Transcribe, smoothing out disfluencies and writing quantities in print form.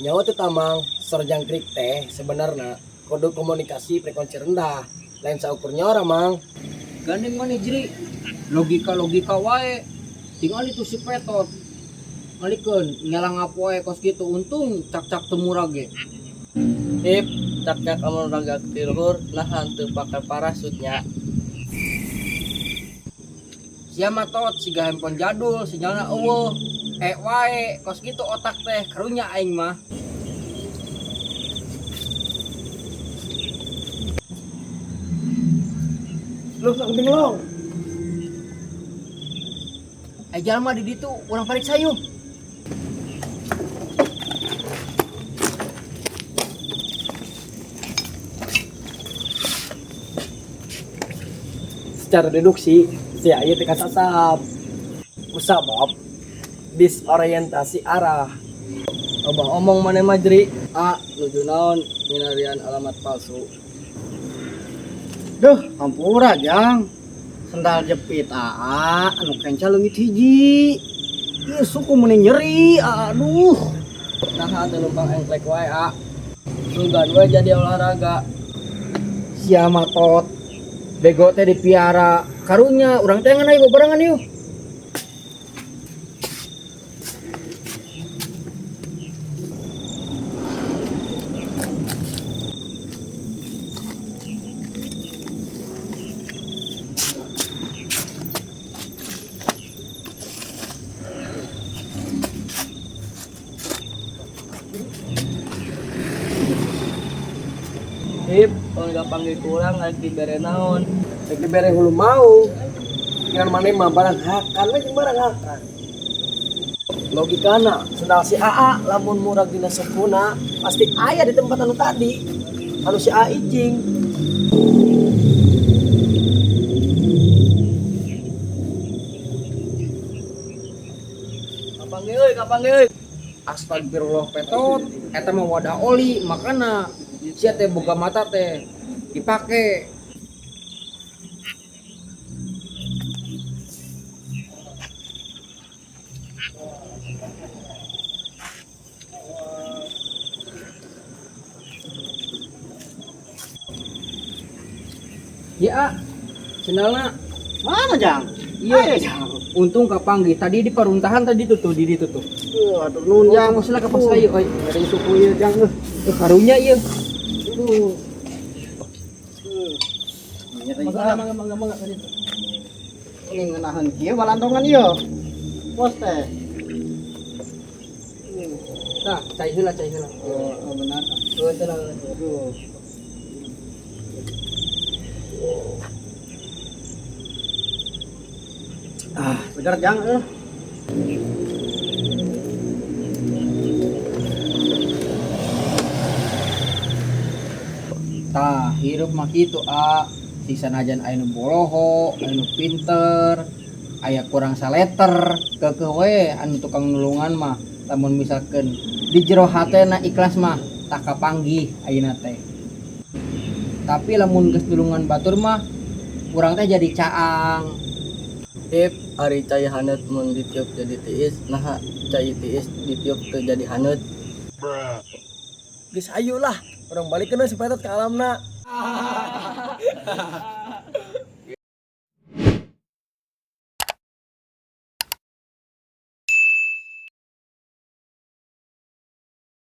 nyawa teh tamang sorjangkrik teh sebenarnya kode komunikasi frekuensi rendah lain saukurnya orang mang. Gandeng mana jeri logika wae tinggal itu si petot malikeun ngelang apa wae kos gitu untung cak temurah ge. Ip cak amun raga ti luhur nahan teu pake parasutnya. Sia mah tot siga handphone jadul sinyalna eueuh wae kos gitu otak teh karunya aing mah. Lu sok bingung. Jalma di ditu urang pariksa yuk. Secara deduksi si aya teh kasasab kusabab disorientasi arah. Omong mana mah jeri nuju naon minarian alamat palsu. Duh, hampura jang. Sendal jepit anu kencal leungit hiji. Ieu suku meni nyeri, aduh. Nah teu numpang engklek wae sugan wae jadi olahraga. Sia mah tot bego teh dipiara karunya urang teh ngan aya bebarengan yuk. Ip kalau gak panggil kurang lagi dibere naon. Rek dibere hulu mau. Dengan mana mah barang hakan we jeung barang hakan. Logikana sendal si AA lamun murag dina sepuna pasti aya di tempat anu tadi. Anu si AA ijing. Kapanggil euy. Astagfirullah petot eta mah wadah oli makana sia teh boga mata teh dipake. Ya cenalna Mana jang? iya jang untung kapanggih tadi di peruntahan tadi tuh di ditu tuh. Aduh nun jang. Maksudnya kapas kayu euy Dari suku ieu jang. karunya ieu. Aduh. Mangga tadi. Ini ngeunaheun kieu balantongan ieu. Bos teh. Tah, cai heula. Oh, benar. Tuh tenang. Aduh. Segar jang Tah, hirup mah kitu si sanajan aya nu boloho, aya nu pinter, aya kurang saleter, keukeuh we anu tukang nulungan mah. Lamun misalkeun di jero hatena ikhlas mah tak kapanggih ayeuna teh. Tapi lamun geus nulungan batur mah urang teh jadi caang. Ip ari cai haneut mun ditiup jadi tiis, nah cai tiis ditiup teu jadi haneut. Geus ayo lah, urang balikeun si petot ka alamna.